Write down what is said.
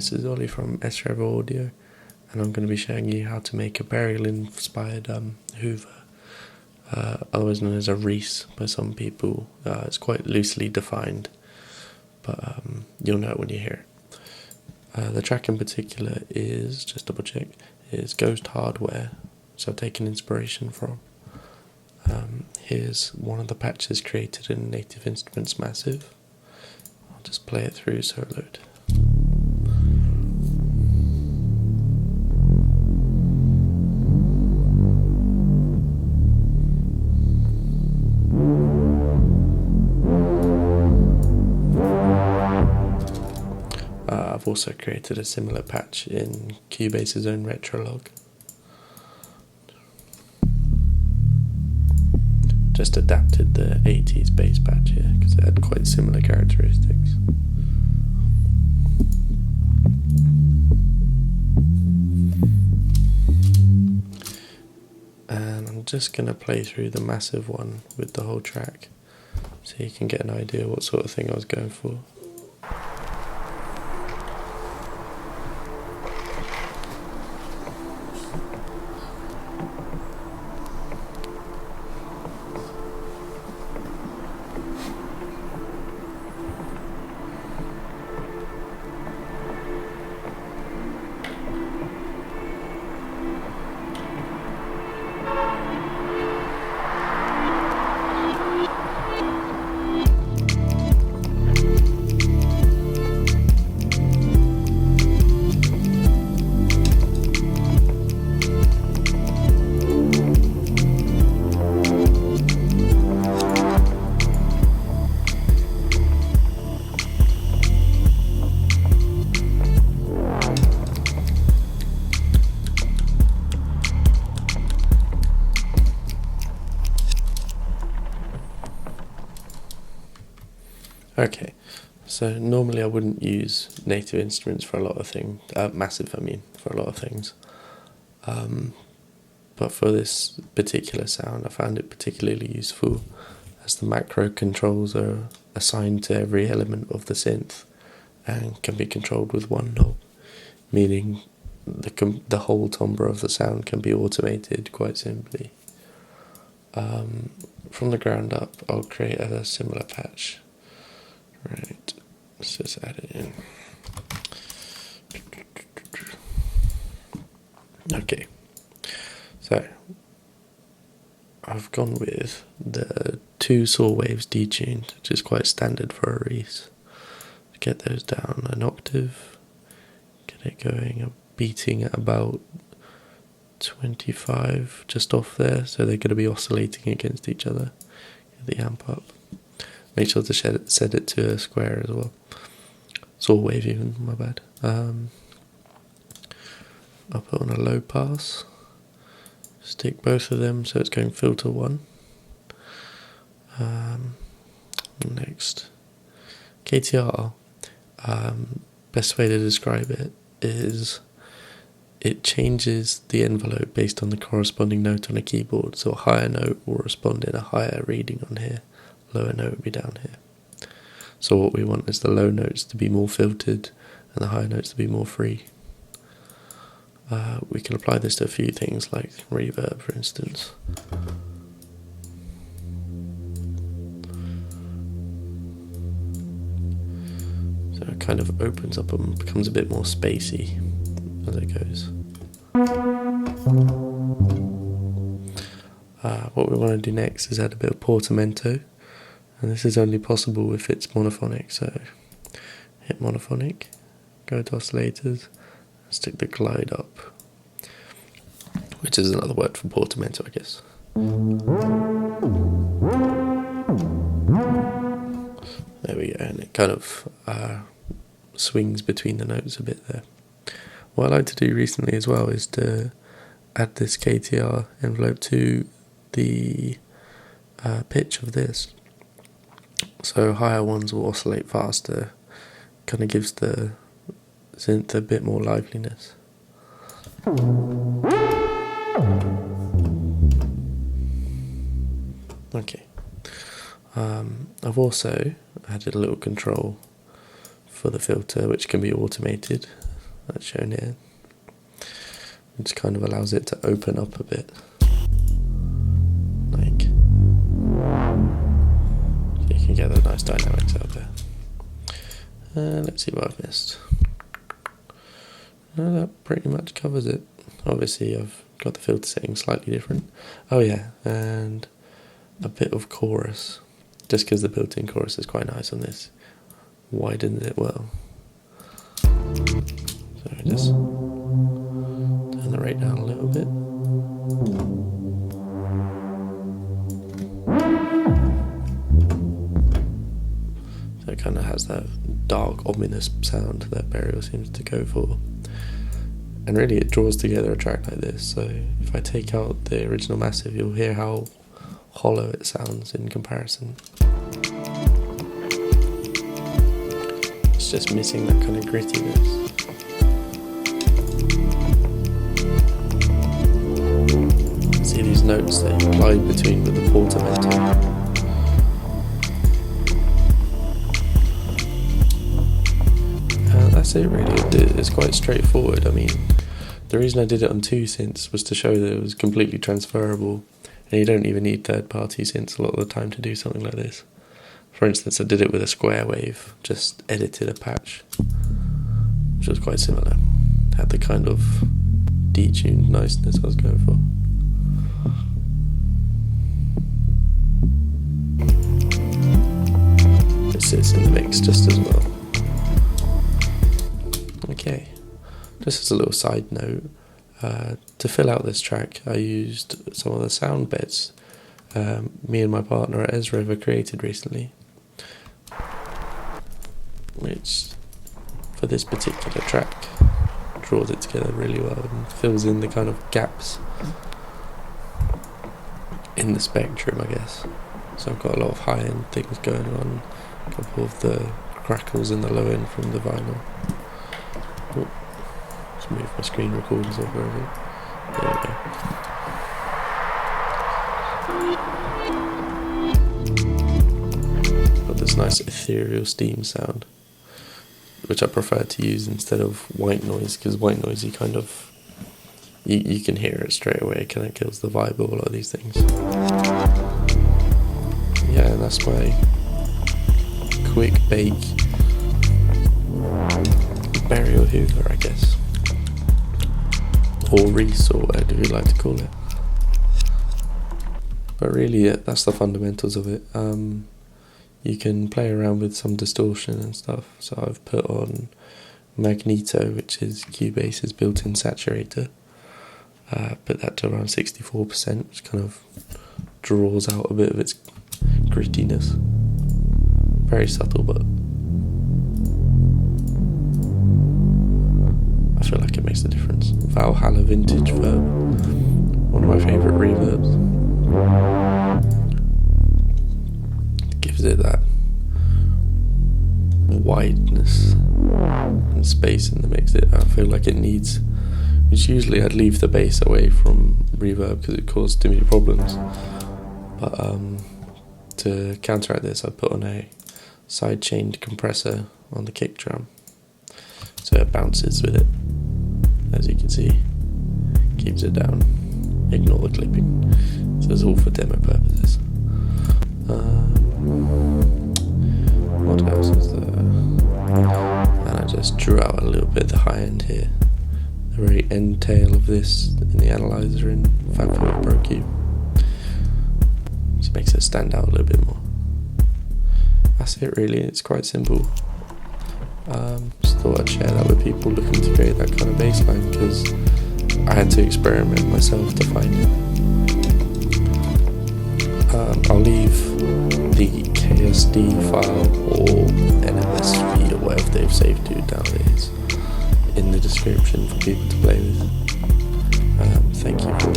this is Ollie from S-Revo Audio, and I'm going to be showing you how to make a burial inspired Hoover, otherwise known as a Reese by some people. It's quite loosely defined, but you'll know it when you hear it. The track in particular is, just double check, is Ghost Hardware, so I've taken inspiration from. Here's one of the patches created in Native Instruments Massive. I'll just play it through so it load. I've also created a similar patch in Cubase's own retrologue. Just adapted the 80s bass patch here because it had quite similar characteristics. And I'm just going to play through the massive one with the whole track so you can get an idea what sort of thing I was going for. Okay, so normally I wouldn't use Native Instruments for a lot of things, Massive I mean, for a lot of things, but for this particular sound I found it particularly useful as the macro controls are assigned to every element of the synth and can be controlled with one knob, meaning the whole timbre of the sound can be automated quite simply. From the ground up I'll create a similar patch. Right, let's just add it in. Okay, so I've gone with the 2 saw waves detuned, which is quite standard for a Reese. Get those down an octave, get it going, beating at about 25, just off there, so they're going to be oscillating against each other. Get the amp up. Make sure to set it to a square as well. Saw wave even, my bad. I'll put on a low pass. Stick both of them so it's going filter 1. Next, KTR. Best way to describe it is it changes the envelope based on the corresponding note on a keyboard. So a higher note will respond in a higher reading on here. Lower note would be down here. So what we want is the low notes to be more filtered and the high notes to be more free. We can apply this to a few things like reverb, for instance. So it kind of opens up and becomes a bit more spacey as it goes. What we want to do next is add a bit of portamento. And this is only possible if it's monophonic, so hit monophonic, go to oscillators, and stick the glide up, which is another word for portamento, I guess. There we go, and it kind of swings between the notes a bit there. What I like to do recently as well is to add this KTR envelope to the pitch of this. So higher ones will oscillate faster, kind of gives the synth a bit more liveliness. Okay, I've also added a little control for the filter which can be automated that's shown here, which kind of allows it to open up a bit. Like, so you can get the nice dynamics out there. Let's see what I've missed. That pretty much covers it. Obviously I've got the filter settings slightly different. Oh yeah, and a bit of chorus, just because the built-in chorus is quite nice on this. Widens it well. So I just turn the rate down a little bit. So it kind of has that dark, ominous sound that Burial seems to go for. And really it draws together a track like this, so if I take out the original massive, you'll hear how hollow it sounds in comparison. It's just missing that kind of grittiness. See these notes that you glide between with the portamento. That's it really, it's quite straightforward. I mean, the reason I did it on 2 synths was to show that it was completely transferable, and you don't even need third-party synths a lot of the time to do something like this. For instance, I did it with a square wave, just edited a patch, which was quite similar. Had the kind of detuned niceness I was going for. It sits in the mix just as well. Okay, just as a little side note, to fill out this track I used some of the sound beds me and my partner at Ezra have created recently, which for this particular track draws it together really well and fills in the kind of gaps in the spectrum, I guess. So I've got a lot of high-end things going on, a couple of the crackles in the low end from the vinyl. Oh, just move my screen recorders over a bit. There we go. Got this nice ethereal steam sound, which I prefer to use instead of white noise, because white noise you kind of, you can hear it straight away. It kind of kills the vibe of a lot of these things. Yeah, and that's my quick bake Burial Hoover, I guess, or Reese, or whatever you like to call it. But really, that's the fundamentals of it. You can play around with some distortion and stuff. So I've put on Magneto, which is Cubase's built-in saturator. Put that to around 64%, which kind of draws out a bit of its grittiness. Very subtle, but I feel like it makes a difference. Valhalla Vintage Verb, one of my favourite reverbs. It gives it that wideness and space in the mix that I feel like it needs, which usually I'd leave the bass away from reverb because it caused too many problems. But to counteract this, I put on a side-chained compressor on the kick drum, so it bounces with it. As you can see, keeps it down. Ignore the clipping. So it's all for demo purposes. What else is there? And I just drew out a little bit the high end here. The very end tail of this in the analyzer in FabFilter Pro Cube. Just makes it stand out a little bit more. That's it really, it's quite simple. Just thought I'd share that with people looking to create that kind of bass line, because I had to experiment myself to find it. I'll leave the KSD file or NMSV or whatever they've saved to nowadays in the description for people to play with. Thank you for